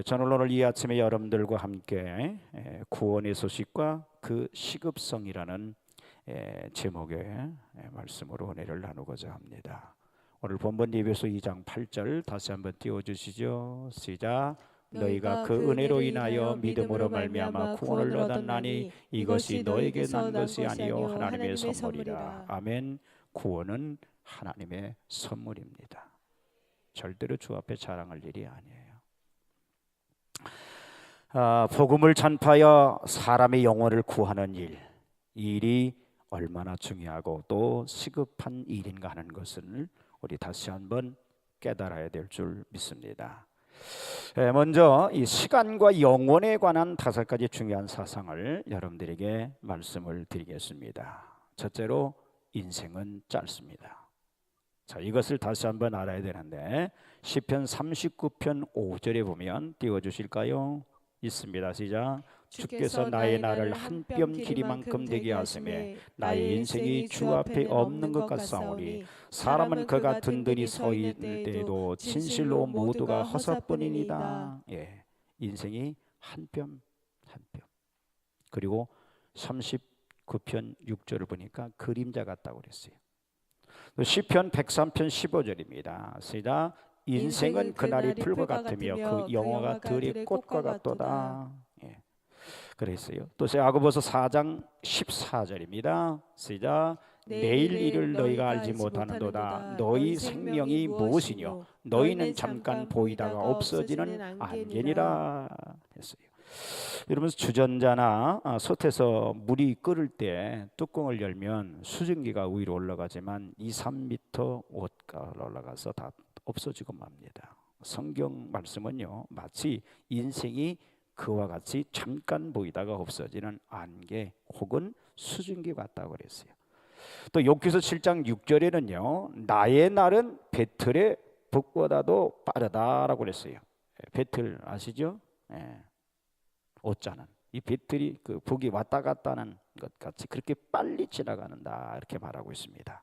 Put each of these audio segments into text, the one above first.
저는 오늘 이 아침에 여러분들과 함께 구원의 소식과 그 시급성이라는 제목의 말씀으로 은혜를 나누고자 합니다. 오늘 본문 에베소 2장 8절 다시 한번 띄워주시죠. 시작. 너희가 그 은혜로 인하여 믿음으로 말미암아 구원을 얻었나니 이것이 너에게 난 것이 아니요 하나님의 선물이라. 아멘. 구원은 하나님의 선물입니다. 절대로 주 앞에 자랑할 일이 아니에요. 복음을 전파하여 사람의 영혼을 구하는 일, 이 일이 얼마나 중요하고 또 시급한 일인가 하는 것을 우리 다시 한번 깨달아야 될 줄 믿습니다. 먼저 이 시간과 영혼에 관한 5가지 중요한 사상을 여러분들에게 말씀을 드리겠습니다. 첫째로, 인생은 짧습니다. 자, 이것을 다시 한번 알아야 되는데 시편 39편 5절에 보면 띄워주실까요? 있습니다. 시작. 주께서 나의 날을 한 뼘 길이만큼 되게 하시매 나의 인생이 주 앞에 없는 것 같사오니 사람은 그가 든든히 서 있을 때에도 진실로 모두가 허사뿐이니이다. 인생이 한 뼘 한 뼘. 그리고 39편 6절을 보니까 그림자 같다고 그랬어요. 시편 103편 15절입니다. 시작. 인생은 그날이 풀과 같으며 그 영화가 들의 꽃과 같도다. 그랬어요. 또 야고보서 4장 14절입니다. 시작. 내일 일을 너희가 알지 못하는도다. 너희 생명이 무엇이뇨? 너희는 잠깐 보이다가 없어지는 안개니라 했어요. 여러분, 주전자나 솥에서 물이 끓을 때 뚜껑을 열면 수증기가 위로 올라가지만 2, 3m 옷가 올라가서 다 없어지고 맙니다. 성경 말씀은요, 마치 인생이 그와 같이 잠깐 보이다가 없어지는 안개 혹은 수증기 같다고 그랬어요. 또 욥기서 7장 6절에는요, 나의 날은 배틀의 북보다도 빠르다라고 그랬어요. 배틀 아시죠? 옷자는 이 배틀이 그 북이 왔다 갔다 하는 것 같이 그렇게 빨리 지나가는다 이렇게 말하고 있습니다.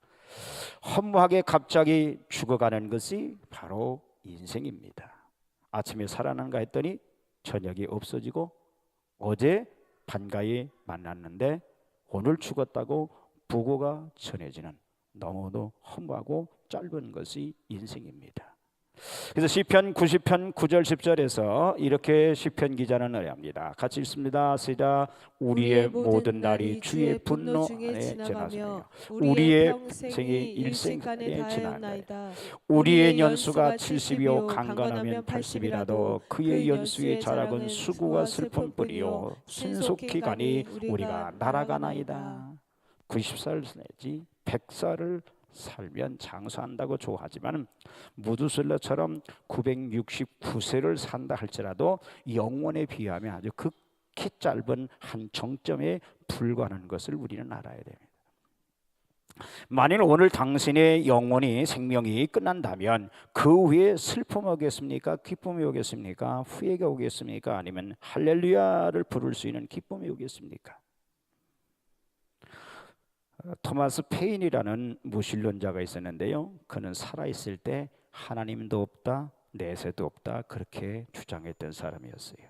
허무하게 갑자기 죽어가는 것이 바로 인생입니다. 아침에 살아난가 했더니 저녁이 없어지고 어제 반가에 만났는데 오늘 죽었다고 부고가 전해지는 너무도 허무하고 짧은 것이 인생입니다. 그래서 시편 90편 9절 10절에서 이렇게 시편 기자는 의뢰합니다. 같이 읽습니다. 시작. 우리의 모든 날이 주의 분노 안에 지나가며 우리의 평생이 일생간에 지나가나이다. 우리의 연수가 70이요 강건하면 80이라도 그의 연수의 자락은 수고와 슬픔뿐이요 신속히 가니 우리가 날아가나이다. 90살 내지 100살을 살면 장수한다고 좋아하지만 무두슬러처럼 969세를 산다 할지라도 영혼에 비하면 아주 극히 짧은 한 정점에 불과하는 것을 우리는 알아야 됩니다. 만일 오늘 당신의 영혼이 생명이 끝난다면 그 후에 슬픔이 오겠습니까? 기쁨이 오겠습니까? 후회가 오겠습니까? 아니면 할렐루야를 부를 수 있는 기쁨이 오겠습니까? 토마스 페인이라는 무신론자가 있었는데요, 그는 살아있을 때 하나님도 없다, 내세도 없다 그렇게 주장했던 사람이었어요.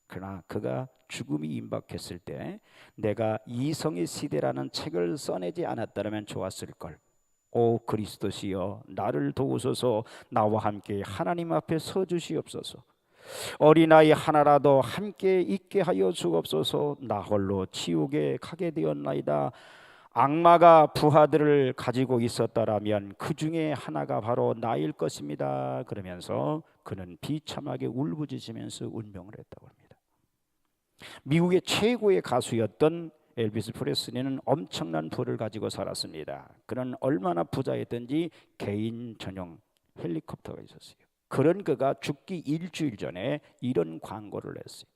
그러나 그가 죽음이 임박했을 때 내가 이성의 시대라는 책을 써내지 않았다면 좋았을 걸. 오 그리스도시여 나를 도우소서. 나와 함께 하나님 앞에 서주시옵소서. 어린아이 하나라도 함께 있게 하여 주옵소서. 나 홀로 지옥에 가게 되었나이다. 악마가 부하들을 가지고 있었다라면 그 중에 하나가 바로 나일 것입니다. 그러면서 그는 비참하게 울부짖으면서 운명을 했다고 합니다. 미국의 최고의 가수였던 엘비스 프레슬리는 엄청난 부를 가지고 살았습니다. 그는 얼마나 부자였던지 개인 전용 헬리콥터가 있었어요. 그런 그가 죽기 일주일 전에 이런 광고를 했어요.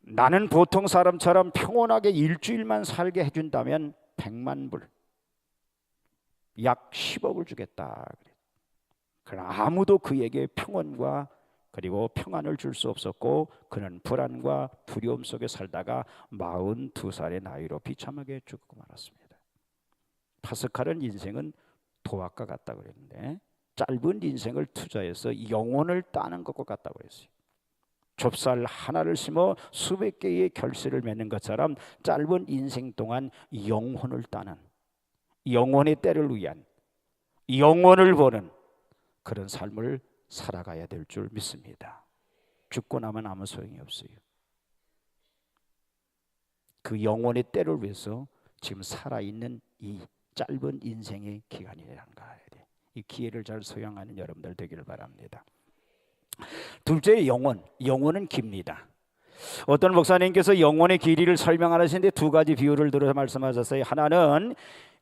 나는 보통 사람처럼 평온하게 일주일만 살게 해준다면 100만 불, 약 10억을 주겠다. 그러나 아무도 그에게 평온과 그리고 평안을 줄 수 없었고 그는 불안과 두려움 속에 살다가 42살의 나이로 비참하게 죽고 말았습니다. 파스칼은 인생은 도학과 같다고 그랬는데 짧은 인생을 투자해서 영혼을 따는 것과 같다고 했어요. 좁쌀 하나를 심어 수백 개의 결실을 맺는 것처럼 짧은 인생 동안 영혼을 따는, 영혼의 때를 위한, 영혼을 보는 그런 삶을 살아가야 될 줄 믿습니다. 죽고 나면 아무 소용이 없어요. 그 영혼의 때를 위해서 지금 살아있는 이 짧은 인생의 기간이라는 거 알아야 돼. 이 기회를 잘 소양하는 여러분들 되기를 바랍니다. 둘째, 영혼은 깁니다. 어떤 목사님께서 영혼의 길이를 설명하시는데 두 가지 비유를 들어서 말씀하셨어요. 하나는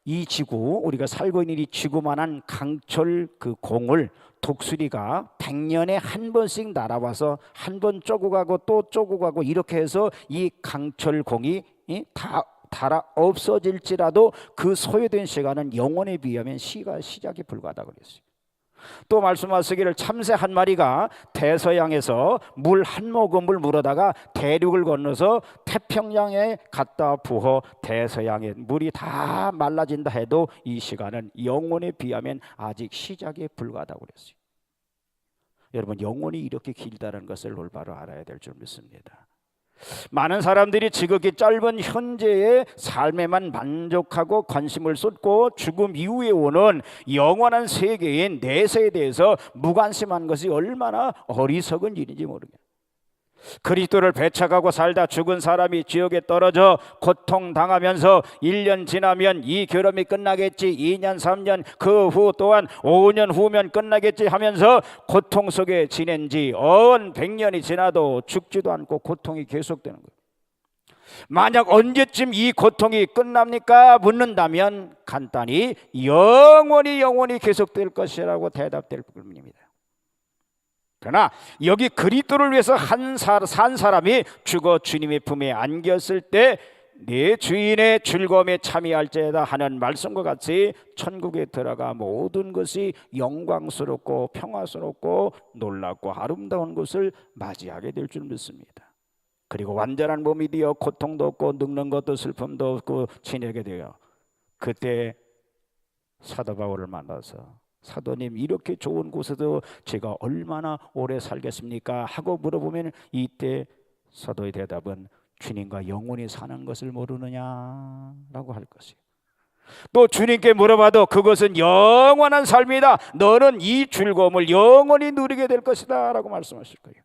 이 지구, 우리가 살고 있는 이 지구만한 강철 그 공을 독수리가 100년에 한 번씩 날아와서 한 번 쪼고 가고 또 쪼고 가고 이렇게 해서 이 강철 공이 다 달아 없어질지라도 그 소요된 시간은 영혼에 비하면 시작에 불과하다고 그랬어요. 또 말씀하시기를 참새 한 마리가 대서양에서 물 한 모금을 물어다가 대륙을 건너서 태평양에 갖다 부어 대서양의 물이 다 말라진다 해도 이 시간은 영혼에 비하면 아직 시작에 불과하다고 그랬어요. 여러분, 영혼이 이렇게 길다는 것을 올바로 알아야 될 줄 믿습니다. 많은 사람들이 지극히 짧은 현재의 삶에만 만족하고 관심을 쏟고 죽음 이후에 오는 영원한 세계인 내세에 대해서 무관심한 것이 얼마나 어리석은 일인지 모르겠어요. 그리스도를 배척하고 살다 죽은 사람이 지옥에 떨어져 고통당하면서 1년 지나면 이 결함이 끝나겠지, 2년 3년 그 후 또한 5년 후면 끝나겠지 하면서 고통 속에 지낸 지 100년이 지나도 죽지도 않고 고통이 계속되는 거예요. 만약 언제쯤 이 고통이 끝납니까? 묻는다면 간단히 영원히 계속될 것이라고 대답될 뿐입니다. 그러나 여기 그리스도를 위해서 산 사람이 죽어 주님의 품에 안겼을 때 내 주인의 즐거움에 참여할지어다 하는 말씀과 같이 천국에 들어가 모든 것이 영광스럽고 평화스럽고 놀랍고 아름다운 것을 맞이하게 될 줄 믿습니다. 그리고 완전한 몸이 되어 고통도 없고 늙는 것도 슬픔도 없고 지내게 되어 그때 사도 바울을 만나서 사도님, 이렇게 좋은 곳에서 제가 얼마나 오래 살겠습니까? 하고 물어보면 이때 사도의 대답은 주님과 영원히 사는 것을 모르느냐라고 할 것이에요. 또 주님께 물어봐도 그것은 영원한 삶이다. 너는 이 즐거움을 영원히 누리게 될 것이다 라고 말씀하실 거예요.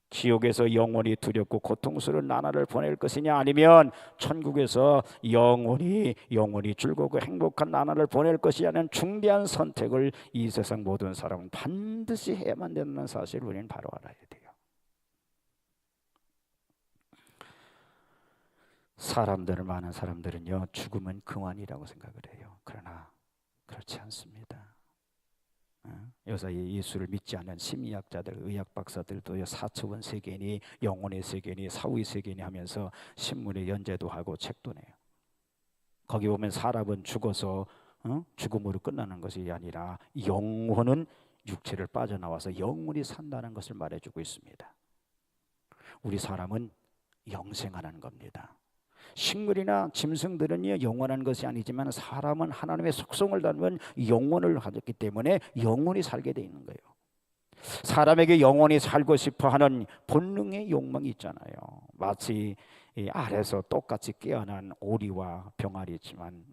지옥에서 영원히 두렵고 고통스러운 나날을 보낼 것이냐, 아니면 천국에서 영원히 즐겁고 행복한 나날을 보낼 것이냐는 중대한 선택을 이 세상 모든 사람은 반드시 해야만 된다는 사실을 우리는 바로 알아야 돼요. 많은 사람들은요, 죽음은 긍환이라고 생각을 해요. 그러나 그렇지 않습니다. 여기서 예수를 믿지 않는 심리학자들, 의학 박사들도 사차원 세계니 영혼의 세계니 사후의 세계니 하면서 신문에 연재도 하고 책도 내요. 거기 보면 사람은 죽어서 죽음으로 끝나는 것이 아니라 영혼은 육체를 빠져나와서 영원히 산다는 것을 말해주고 있습니다. 우리 사람은 영생하는 겁니다. 식물이나 짐승들은 영원한 것이 아니지만 사람은 하나님의 속성을 닮은 영혼을 가졌기 때문에 영원히 살게 돼 있는 거예요. 사람에게 영원히 살고 싶어 하는 본능의 욕망이 있잖아요. 마치 이 알에서 똑같이 깨어난 오리와 병아리지만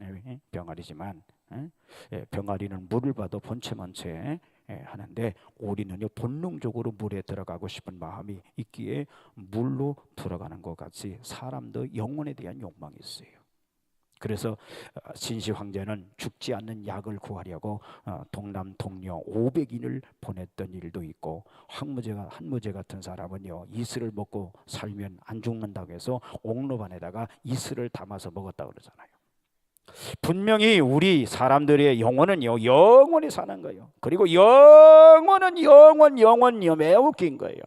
병아리는 물을 봐도 본체만 채 하는데 오리는요 본능적으로 물에 들어가고 싶은 마음이 있기에 물로 들어가는 것 같이 사람도 영혼에 대한 욕망이 있어요. 그래서 진시 황제는 죽지 않는 약을 구하려고 동남 동료 500인을 보냈던 일도 있고, 한무제 같은 사람은요 이슬을 먹고 살면 안 죽는다고 해서 옥로반에다가 이슬을 담아서 먹었다고 그러잖아요. 분명히 우리 사람들의 영혼은요 영원히 사는 거예요. 그리고 영혼은 영원이요 매우 긴 거예요.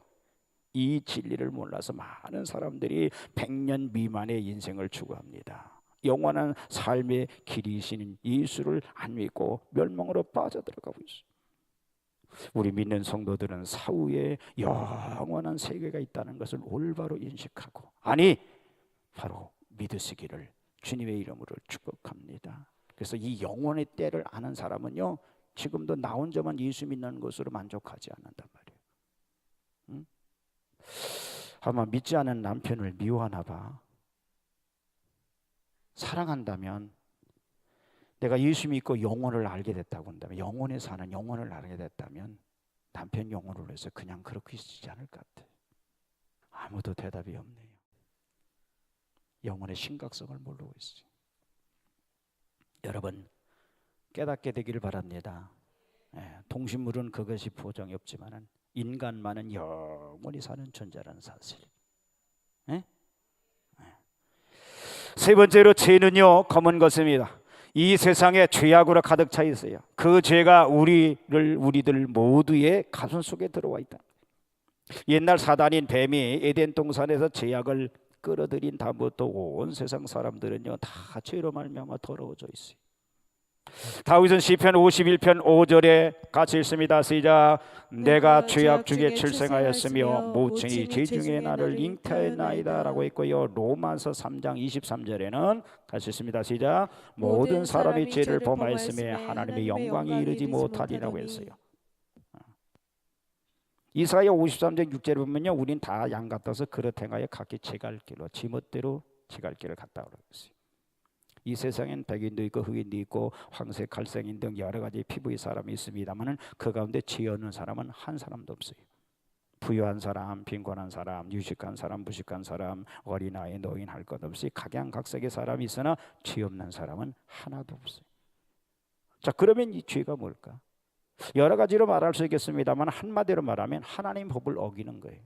이 진리를 몰라서 많은 사람들이 100년 미만의 인생을 추구합니다. 영원한 삶의 길이신 예수를 안 믿고 멸망으로 빠져들어가고 있어요. 우리 믿는 성도들은 사후에 영원한 세계가 있다는 것을 올바로 인식하고, 아니 바로 믿으시기를 주님의 이름으로 축복합니다. 그래서 이 영혼의 때를 아는 사람은요 지금도 나 혼자만 예수 믿는 것으로 만족하지 않는단 말이에요. 아마 믿지 않은 남편을 미워하나 봐. 사랑한다면, 내가 예수 믿고 영혼을 알게 됐다고 한다면, 영혼에 사는 영혼을 알게 됐다면 남편 영혼을 위해서 그냥 그렇게 있지 않을 것 같아. 아무도 대답이 없네요. 영혼의 심각성을 모르고 있어요. 여러분, 깨닫게 되기를 바랍니다. 동식물은 그것이 보장이 없지만 인간만은 영원히 사는 존재라는 사실. 세 번째로, 죄는요 검은 것입니다. 이 세상에 죄악으로 가득 차 있어요. 그 죄가 우리들 모두의 가슴 속에 들어와 있다. 옛날 사단인 뱀이 에덴 동산에서 죄악을 끌어들인 다음부터 온 세상 사람들은요 다 죄로 말미암아 더러워져 있어요. 다윗은 시편 51편 5절에 같이 읽습니다. 시작. 내가 죄악 중에 출생하였으며 모친이 죄 중에 나를 잉태하였나이다 라고 했고요. 로마서 3장 23절에는 같이 읽습니다. 시작. 모든 사람이 죄를 범하였음에 하나님의 영광이 이르지 못하리라고 했어요. 이사야 53장 6절에 보면요, 우린 다 양 같아서 그릇 행하여 각기 제갈 길로 지멋대로 제갈 길을 갔다 오라고 했어요. 이 세상엔 백인도 있고 흑인도 있고 황색, 갈색인 등 여러 가지 피부의 사람이 있습니다만은 그 가운데 죄 없는 사람은 한 사람도 없어요. 부유한 사람, 빈곤한 사람, 유식한 사람, 무식한 사람, 어린아이, 노인 할 것 없이 각양각색의 사람이 있으나 죄 없는 사람은 하나도 없어요. 자, 그러면 이 죄가 뭘까? 여러 가지로 말할 수 있겠습니다만 한마디로 말하면 하나님 법을 어기는 거예요.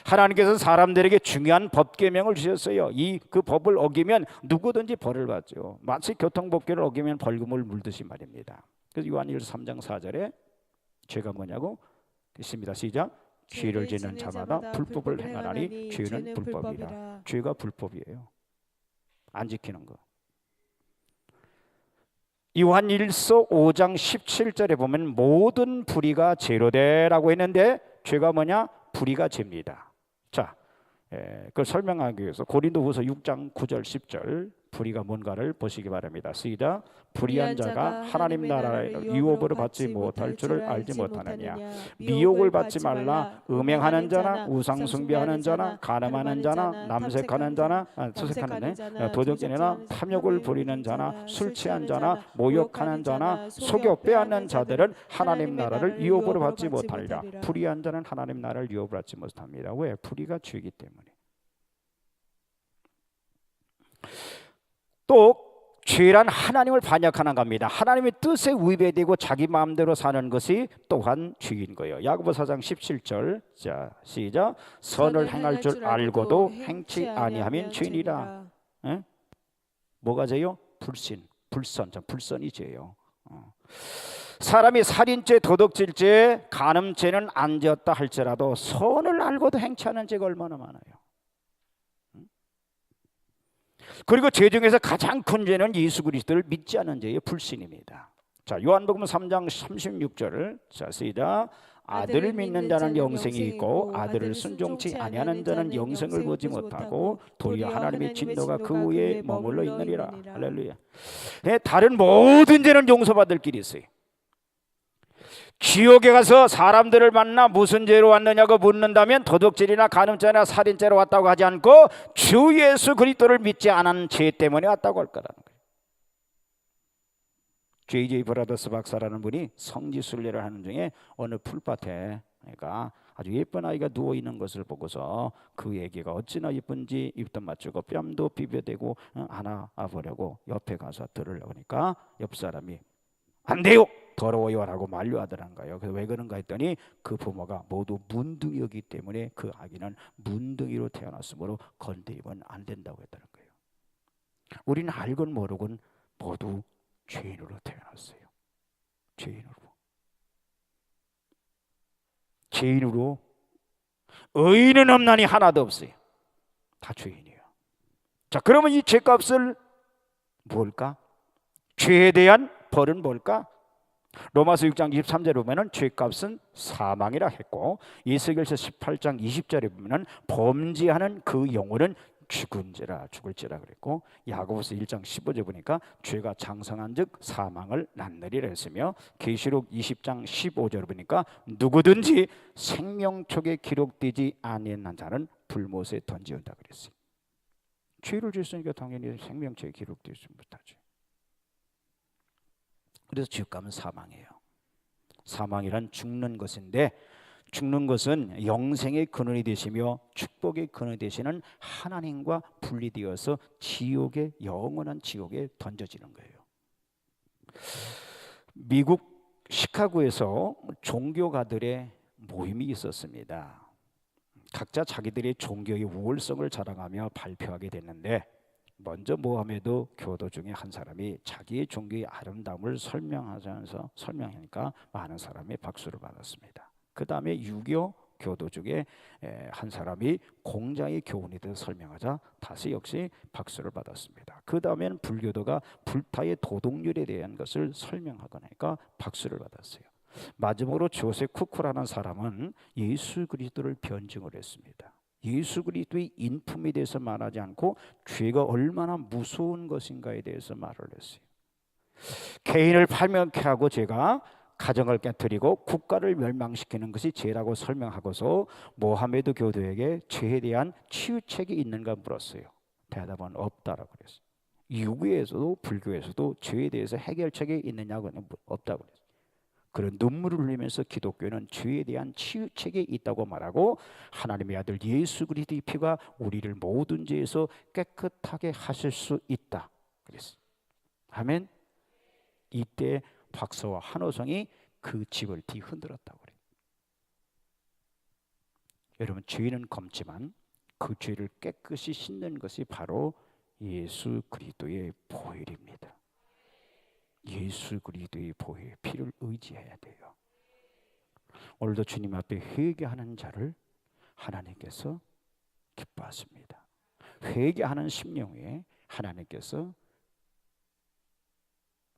하나님께서 사람들에게 중요한 법 계명을 주셨어요. 그 법을 어기면 누구든지 벌을 받죠. 마치 교통법규를 어기면 벌금을 물듯이 말입니다. 그래서 요한일서 3장 4절에 죄가 뭐냐고 있습니다. 시작. 죄를 지는 자마다 불법을 행하나니 죄는 불법이라. 죄가 불법이에요. 안 지키는 거. 요한일서 5장 17절에 보면 모든 불의가 죄로 되라고 했는데 죄가 뭐냐? 불의가 죄입니다. 자, 그걸 설명하기 위해서 고린도후서 6장 9절 10절 불의가 뭔가를 보시기 바랍니다. 시작. 불의한 자가 하나님 나라의 유업으로 받지 못할 줄을 알지 못하느냐. 미혹을 받지 말라. 음행하는 자나 우상 숭배하는 자나 간음하는 자나 남색하는 자나 수색하는 자, 도적질이나 탐욕을 부리는 자나 술 취한 자나 모욕하는 자나 속여 빼앗는 자들은 하나님 나라를 유업으로 받지 못하리라. 불의한 자는 하나님 나라를 유업으로 받지 못합니다. 왜? 불의가 죄이기 때문에. 또 죄란 하나님을 반역하는 겁니다. 하나님의 뜻에 위배되고 자기 마음대로 사는 것이 또한 죄인 거예요. 야고보 4장 17절. 자, 시작. 선을 행할 줄 알고도 행치 아니하면 죄인이라. 뭐가 죄요? 불선이 죄요. 사람이 살인죄, 도둑질죄, 간음죄는 안 지었다 할지라도 선을 알고도 행치 않은 죄가 얼마나 많아요. 그리고 죄 중에서 가장 큰 죄는 예수 그리스도를 믿지 않는 죄의 불신입니다. 자, 요한복음 3장 36절. 자, 시작. 아들을 믿는 자는 영생이 있고 아들을 순종치 아니하는 자는 영생을 보지 못하고 도리어 하나님의 진노가 그 위에 머물러 있느니라. 할렐루야. 다른 모든 죄는 용서받을 길이 있어요. 지옥에 가서 사람들을 만나 무슨 죄로 왔느냐고 묻는다면 도둑질이나 간음죄나 살인죄로 왔다고 하지 않고 주 예수 그리스도를 믿지 않은 죄 때문에 왔다고 할 거라는 거예요. J.J. 브라더스 박사라는 분이 성지순례를 하는 중에 어느 풀밭에 그러니까 아주 예쁜 아이가 누워있는 것을 보고서 그 애기가 어찌나 예쁜지 입도 맞추고 뺨도 비벼대고 안아보려고 옆에 가서 들으려고 하니까 옆 사람이 안 돼요! 더러워요 라고 만류하더란 거예요. 그래서 왜 그런가 했더니 그 부모가 모두 문둥이였기 때문에 그 아기는 문둥이로 태어났으므로 건드리면 안 된다고 했다는 거예요. 우리는 알건 모르건 모두 죄인으로 태어났어요. 죄인으로 의인은 없나니 하나도 없어요. 다 죄인이에요. 자, 그러면 이 죄값을 뭘까? 죄에 대한 벌은 뭘까? 로마서 6장 23절에 보면은 죄값은 사망이라 했고, 에스겔서 18장 20절에 보면은 범죄하는 그 영혼은 죽을지라 그랬고, 야고보서 1장 15절 보니까 죄가 장성한즉 사망을 낳느리라 했으며, 계시록 20장 15절 보니까 누구든지 생명책에 기록되지 아니한 자는 불못에 던지온다 그랬어요. 죄를 지었으니까 당연히 생명책에 기록되지 못하죠. 그래서 지옥감은 사망이에요. 사망이란 죽는 것인데, 죽는 것은 영생의 근원이 되시며 축복의 근원이 되시는 하나님과 분리되어서 지옥의 영원한 지옥에 던져지는 거예요. 미국 시카고에서 종교가들의 모임이 있었습니다. 각자 자기들의 종교의 우월성을 자랑하며 발표하게 됐는데, 먼저 모하메드 교도 중에 한 사람이 자기의 종교의 아름다움을 설명하니까 많은 사람이 박수를 받았습니다. 그 다음에 유교 교도 중에 한 사람이 공자의 교훈에 대해서 설명하자 다시 역시 박수를 받았습니다. 그 다음에는 불교도가 불타의 도덕률에 대한 것을 설명하거니까 박수를 받았어요. 마지막으로 조셉 쿠쿠라는 사람은 예수 그리스도를 변증을 했습니다. 예수 그리스도의 인품에 대해서 말하지 않고 죄가 얼마나 무서운 것인가에 대해서 말을 했어요. 개인을 팔명케 하고 죄가 가정을 깨뜨리고 국가를 멸망시키는 것이 죄라고 설명하고서 모하메드 교도에게 죄에 대한 치유책이 있는가 물었어요. 대답은 없다라고 그랬어요. 유교에서도 불교에서도 죄에 대해서 해결책이 있느냐고 없다고 그랬어요. 그런 눈물을 흘리면서 기독교는 죄에 대한 치유책이 있다고 말하고, 하나님의 아들 예수 그리스도의 피가 우리를 모든 죄에서 깨끗하게 하실 수 있다 그랬어요. 아멘. 이때 박사와 한호성이 그 집을 뒤흔들었다고 그래요. 여러분, 죄는 검지만 그 죄를 깨끗이 씻는 것이 바로 예수 그리스도의 보혈입니다. 예수 그리스도의 보혈, 피를 의지해야 돼요. 오늘도 주님 앞에 회개하는 자를 하나님께서 기뻐하십니다. 회개하는 심령에 하나님께서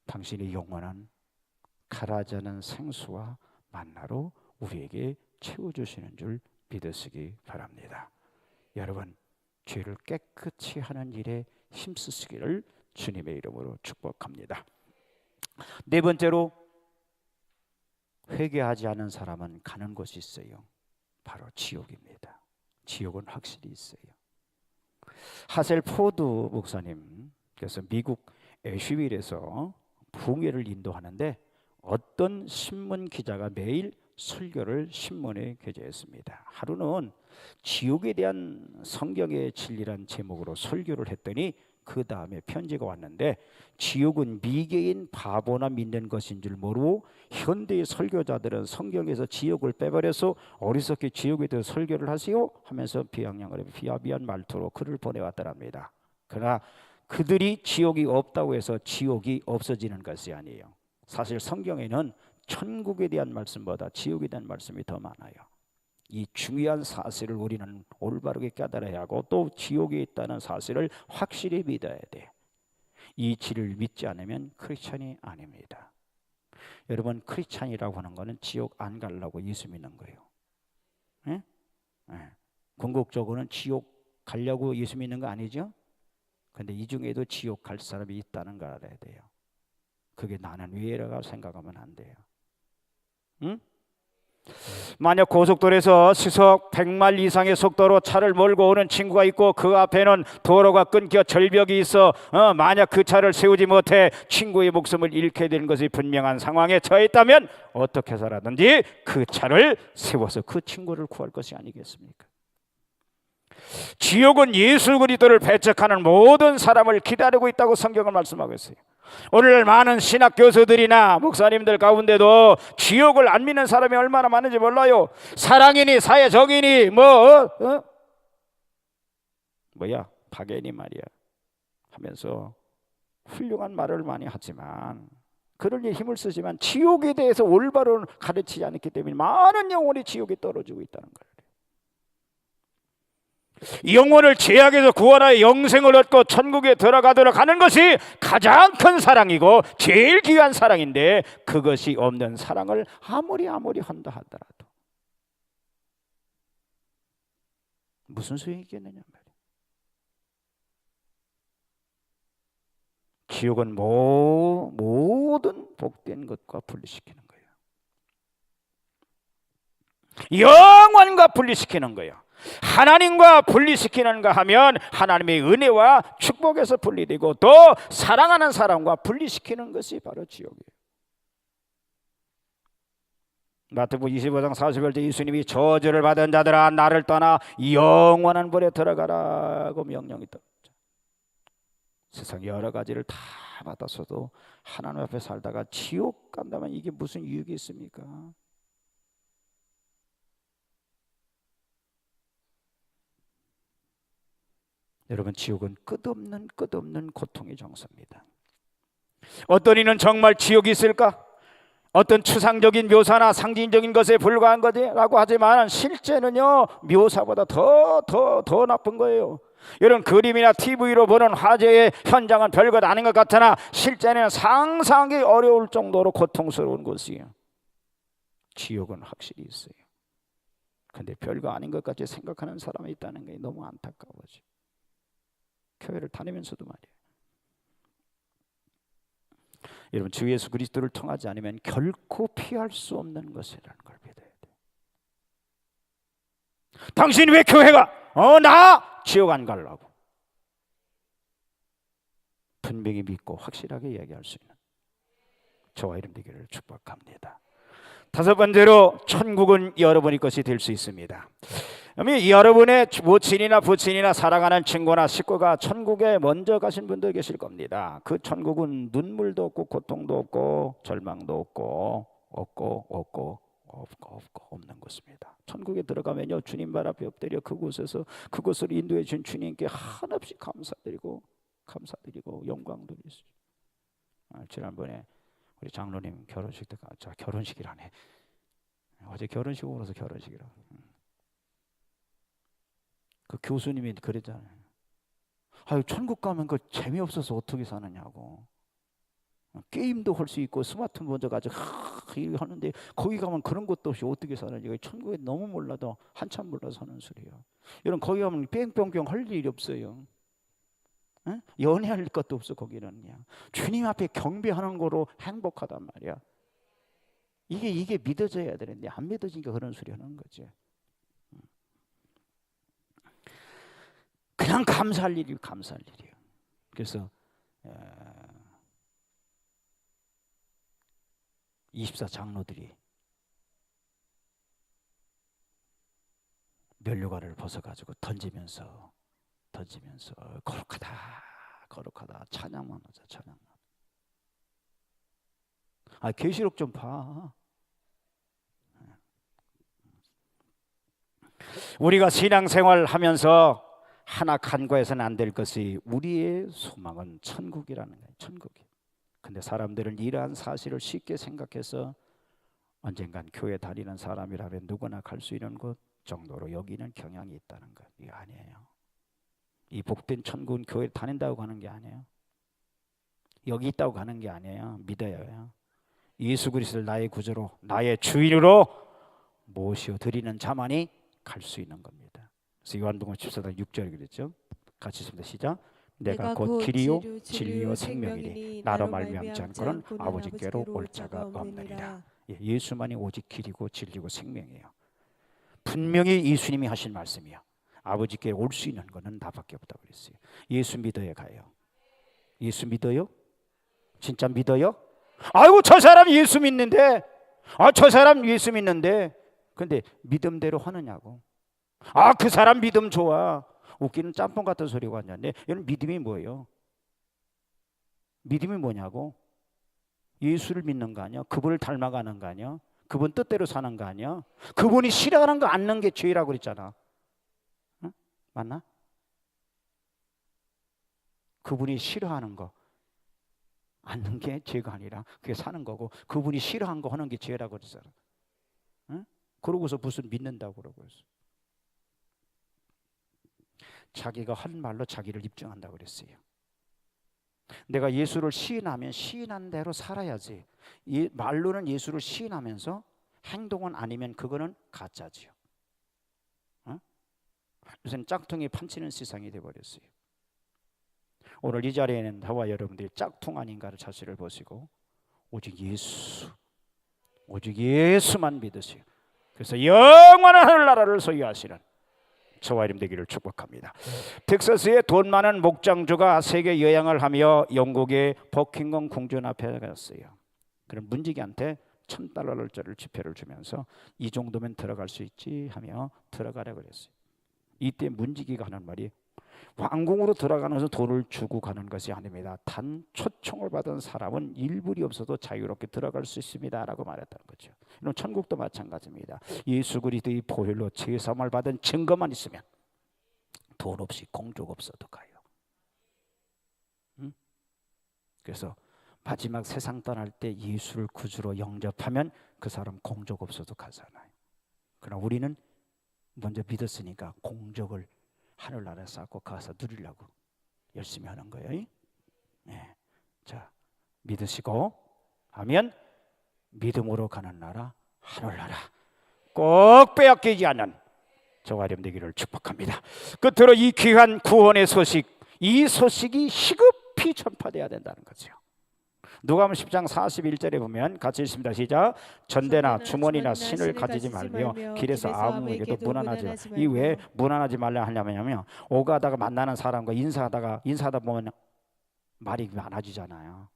당신의 영원한 가라지 않은 생수와 만나로 우리에게 채워주시는 줄 믿으시기 바랍니다. 여러분, 죄를 깨끗이 하는 일에 힘쓰시기를 주님의 이름으로 축복합니다. 네 번째로, 회개하지 않은 사람은 가는 곳이 있어요. 바로 지옥입니다. 지옥은 확실히 있어요. 하셀 포드 목사님께서 미국 애쉬빌에서 부흥회를 인도하는데, 어떤 신문 기자가 매일 설교를 신문에 게재했습니다. 하루는 지옥에 대한 성경의 진리란 제목으로 설교를 했더니 그 다음에 편지가 왔는데, 지옥은 미개인 바보나 믿는 것인 줄 모르고 현대의 설교자들은 성경에서 지옥을 빼버려서 어리석게 지옥에 대해서 설교를 하세요 하면서 비아비한 말투로 글을 보내왔더랍니다. 그러나 그들이 지옥이 없다고 해서 지옥이 없어지는 것이 아니에요. 사실 성경에는 천국에 대한 말씀보다 지옥에 대한 말씀이 더 많아요. 이 중요한 사실을 우리는 올바르게 깨달아야 하고, 또 지옥에 있다는 사실을 확실히 믿어야 돼. 이 진리를 믿지 않으면 크리스찬이 아닙니다. 여러분, 크리스찬이라고 하는 거는 지옥 안 가려고 예수 믿는 거예요. 예? 예. 궁극적으로는 지옥 가려고 예수 믿는 거 아니죠? 근데 이 중에도 지옥 갈 사람이 있다는 걸 알아야 돼요. 그게 나는 왜라고 생각하면 안 돼요. 응? 만약 고속도로에서 시속 100마일 이상의 속도로 차를 몰고 오는 친구가 있고, 그 앞에는 도로가 끊겨 절벽이 있어 만약 그 차를 세우지 못해 친구의 목숨을 잃게 되는 것이 분명한 상황에 처했다면 어떻게 해서라든지 그 차를 세워서 그 친구를 구할 것이 아니겠습니까? 지옥은 예수 그리스도를 배척하는 모든 사람을 기다리고 있다고 성경은 말씀하고 있어요. 오늘 많은 신학 교수들이나 목사님들 가운데도 지옥을 안 믿는 사람이 얼마나 많은지 몰라요. 사랑이니 사회적이니 박애니 말이야 하면서 훌륭한 말을 많이 하지만, 그럴 일 힘을 쓰지만 지옥에 대해서 올바로 가르치지 않기 때문에 많은 영혼이 지옥에 떨어지고 있다는 거예요. 영혼을 죄악에서 구원하여 영생을 얻고 천국에 들어가도록 하는 것이 가장 큰 사랑이고 제일 귀한 사랑인데, 그것이 없는 사랑을 아무리 한다 하더라도 무슨 소용이 있겠느냐 말이에요. 지옥은 모든 복된 것과 분리시키는 거예요. 영원과 분리시키는 거예요. 하나님과 분리시키는가 하면 하나님의 은혜와 축복에서 분리되고 또 사랑하는 사람과 분리시키는 것이 바로 지옥이에요. 마태복음 25장 40절 예수님이 저주를 받은 자들아 나를 떠나 영원한 불에 들어가라고 명령이 있다. 세상 여러 가지를 다 받았어도 하나님 앞에 살다가 지옥 간다면 이게 무슨 유익이 있습니까? 여러분, 지옥은 끝없는 고통의 장소입니다. 어떤 이는 정말 지옥이 있을까? 어떤 추상적인 묘사나 상징적인 것에 불과한 거지라고 하지만 실제는요 묘사보다 더 나쁜 거예요. 이런 그림이나 TV로 보는 화재의 현장은 별것 아닌 것 같으나 실제는 상상하기 어려울 정도로 고통스러운 곳이에요. 지옥은 확실히 있어요. 근데 별거 아닌 것 같이 생각하는 사람이 있다는 게 너무 안타까워지. 교회를 다니면서도 말이에요. 여러분, 주 예수 그리스도를 통하지 않으면 결코 피할 수 없는 것이라는 걸 믿어야 돼요. 당신 왜 교회가 나 지옥 안 가려고 분명히 믿고 확실하게 이야기할 수 있는 저와 이름 되기를 축복합니다. 다섯 번째로 천국은 여러분의 것이 될 수 있습니다. 여러분의 모친이나 부친이나 사랑하는 친구나 식구가 천국에 먼저 가신 분들 계실 겁니다. 그 천국은 눈물도 없고 고통도 없고 절망도 없고 없는 곳입니다. 천국에 들어가면요 주님 발 앞에 엎드려 그곳에서 그곳을 인도해 준 주님께 한없이 감사드리고 영광 돌리시죠. 지난번에 우리 장로님 결혼식 때 결혼식이라네. 어제 결혼식으로서 결혼식이라고. 그 교수님이 그랬잖아요. 아유 천국 가면 그 재미없어서 어떻게 사느냐고. 게임도 할 수 있고 스마트폰 먼저 가지고 하는데 거기 가면 그런 것도 없이 어떻게 사는지. 천국에 너무 몰라도 한참 몰라서 하는 소리예요. 여러분 거기 가면 뺑뺑뺑 할 일이 없어요. 에? 연애할 것도 없어. 거기는 그냥 주님 앞에 경배하는 거로 행복하단 말이야. 이게 믿어져야 되는데 안 믿어지니까 그런 소리 하는 거지. 그냥 감사할 일이에요. 그래서 24 장로들이 면류관을 벗어가지고 던지면서 거룩하다 찬양만 하자. 찬양만. 계시록 좀 봐. 우리가 신앙생활 하면서 하나 간과해서는 안 될 것이 우리의 소망은 천국이라는 거예요. 천국이. 근데 사람들은 이러한 사실을 쉽게 생각해서 언젠간 교회 다니는 사람이라면 누구나 갈 수 있는 곳 정도로 여기는 경향이 있다는 것. 이게 아니에요. 이 복된 천국은 교회 다닌다고 가는 게 아니에요. 여기 있다고 가는 게 아니에요. 믿어야 해요. 예수 그리스도를 나의 구주로 나의 주인으로 모셔 드리는 자만이 갈 수 있는 겁니다. 그래서 요한복음 14장 6절에 그랬죠. 같이 읽습니다. 시작. 내가 곧 길이요 진리요 생명이니 나로 말미암지 않고는 아버지께로 올 자가 없느니라. 예수만이 오직 길이고 진리고 생명이에요. 분명히 예수님이 하신 말씀이요. 아버지께 올 수 있는 거는 나밖에 없다고 그랬어요. 예수 믿어야 가요. 예수 믿어요? 진짜 믿어요? 아이고 저 사람 예수 믿는데 저 사람 예수 믿는데 근데 믿음대로 하느냐고. 그 사람 믿음 좋아. 웃기는 짬뽕 같은 소리가 왔는데 이런 믿음이 뭐예요? 믿음이 뭐냐고? 예수를 믿는 거 아니야? 그분을 닮아가는 거 아니야? 그분 뜻대로 사는 거 아니야? 그분이 싫어하는 거 않는 게 죄라고 그랬잖아. 응? 맞나? 그분이 싫어하는 거 않는 게 죄가 아니라 그게 사는 거고 그분이 싫어하는 거 하는 게 죄라고 그랬잖아. 응? 그러고서 무슨 믿는다고 그러고 있어. 자기가 한 말로 자기를 입증한다고 그랬어요. 내가 예수를 시인하면 시인한 대로 살아야지. 말로는 예수를 시인하면서 행동은 아니면 그거는 가짜지요. 요새는 짝퉁이 판치는 세상이 돼버렸어요. 오늘 이 자리에 있는 저와 여러분들이 짝퉁 아닌가를 자신을 보시고 오직 예수만 믿으세요. 그래서 영원한 하늘나라를 소유하시는 저와 여러분 되기를 축복합니다. 텍사스의 돈 많은 목장주가 세계 여행을 하며 영국의 버킹엄 궁전 앞에 갔어요. 그럼 문지기한테 $1,000를 지폐를 주면서 이 정도면 들어갈 수 있지 하며 들어가라고 그랬어요. 이때 문지기가 하는 말이 왕궁으로 들어가는 것은 돈을 주고 가는 것이 아닙니다. 단 초청을 받은 사람은 일불이 없어도 자유롭게 들어갈 수 있습니다 라고 말했다는 거죠. 이런 천국도 마찬가지입니다. 예수 그리스도의 보혈로 죄사함을 받은 증거만 있으면 돈 없이 공적 없어도 가요. 그래서 마지막 세상 떠날 때 예수를 구주로 영접하면 그 사람 공적 없어도 가잖아요. 그러나 우리는 먼저 믿었으니까 공적을 하늘나라에 쌓고 가서 누리려고 열심히 하는 거예요. 네. 자, 믿으시고 하면 믿음으로 가는 나라 하늘나라 꼭 빼앗기지 않는 저와 여러분 되기를 축복합니다. 끝으로 이 귀한 구원의 소식, 이 소식이 시급히 전파돼야 된다는 거죠. 누가복음 10장 41절에 보면 같이 읽습니다. 시작. 전대나 주머니나 신을 가지지 말며 길에서 아무에게도 무난하지 마. 이 왜 무난하지 말라 하냐면요, 오가다가 만나는 사람과 인사하다 보면 말이 많아지잖아요.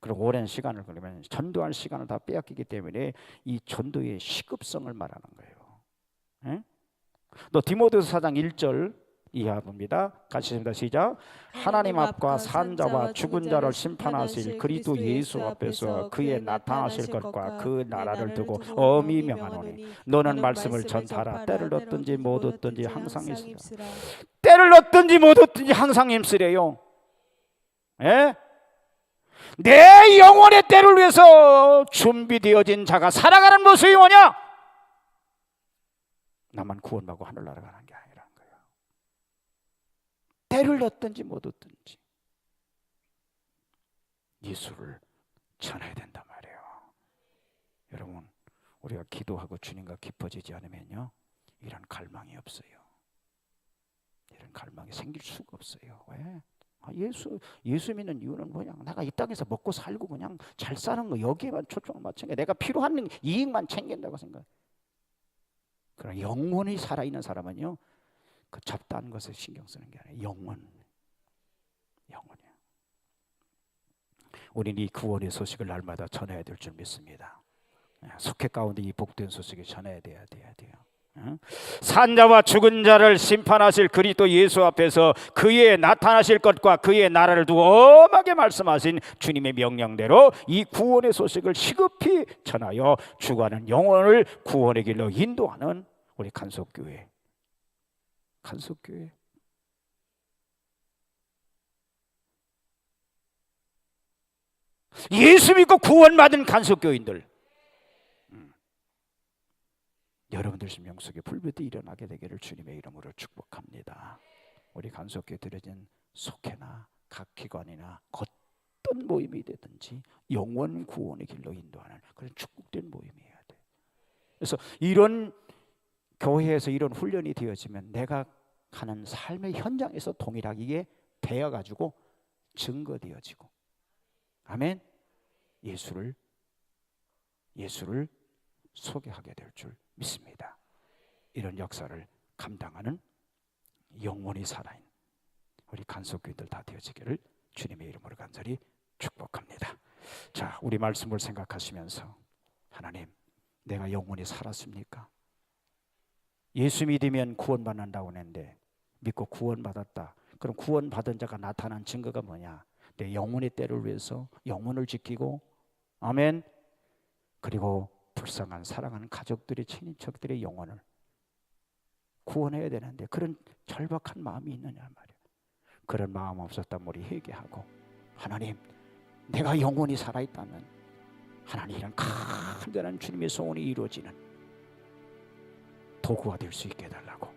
그리고 오랜 시간을 걸리면 전도할 시간을 다 빼앗기기 때문에 이 전도의 시급성을 말하는 거예요. 에? 또 디모데후서 4장 1절 이하 봅니다. 같이 읽습니다. 시작. 하나님 앞과 산자와 죽은 자를 심판하실 그리스도 예수 앞에서 그의 나타나실 것과 그 나라를 두고 엄히 명하노니 너는 말씀을 전하라. 때를 얻든지 못 얻든지 항상 힘쓰라. 때를 얻든지 못 얻든지 항상 힘쓰래요. 예? 내 영혼의 때를 위해서 준비되어진 자가 살아가는 모습이 뭐냐? 나만 구원받고 하늘나라 가는 게 아니라 때를 얻든지 못 얻든지 예수를 전해야 된단 말이에요. 여러분, 우리가 기도하고 주님과 깊어지지 않으면요, 이런 갈망이 없어요. 이런 갈망이 생길 수가 없어요. 왜? 예수 믿는 이유는 뭐냐? 내가 이 땅에서 먹고 살고 그냥 잘 사는 거 여기에만 초점을 맞춘 게, 내가 필요한 이익만 챙긴다고 생각해. 그러나 영원히 살아있는 사람은요, 그 잡다한 것에 신경 쓰는 게 아니라 영원이야. 우리는 이 구원의 소식을 날마다 전해야 될 줄 믿습니다. 속회 가운데 이 복된 소식을 전해야 돼요. 산자와 죽은 자를 심판하실 그리스도 예수 앞에서 그의 나타나실 것과 그의 나라를 두고 엄하게 말씀하신 주님의 명령대로 이 구원의 소식을 시급히 전하여 죽어가는 영혼을 구원의 길로 인도하는 우리 간석교회. 예수 믿고 구원받은 간석교인들, 여러분들 심령 속에 불빛이 일어나게 되기를 주님의 이름으로 축복합니다. 우리 간석교에 들어진 속회나 각 기관이나 어떤 모임이 되든지 영원 구원의 길로 인도하는 그런 축복된 모임이어야 돼. 그래서 이런 교회에서 이런 훈련이 되어지면 내가 가는 삶의 현장에서 동일하게 이게 배워가지고 증거되어지고, 아멘. 예수를 소개하게 될 줄 믿습니다. 이런 역사를 감당하는 영원히 살아있는 우리 간석교인들 다 되어지기를 주님의 이름으로 간절히 축복합니다. 자, 우리 말씀을 생각하시면서, 하나님, 내가 영원히 살았습니까? 예수 믿으면 구원받는다고 했는데 믿고 구원받았다. 그럼 구원받은 자가 나타난 증거가 뭐냐? 내 영혼의 때를 위해서 영혼을 지키고, 아멘. 그리고 불쌍한 사랑하는 가족들의, 친인척들의 영혼을 구원해야 되는데 그런 절박한 마음이 있느냐 말이야. 그런 마음 없었다면 우리 회개하고, 하나님, 내가 영혼이 살아있다면 하나님 이런 간절한 주님의 소원이 이루어지는 도구가 될 수 있게 해달라고,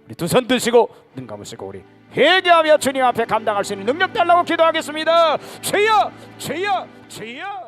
우리 두 손 드시고 눈 감으시고 우리 회개하며 주님 앞에 감당할 수 있는 능력 달라고 기도하겠습니다. 주여, 주여, 주여.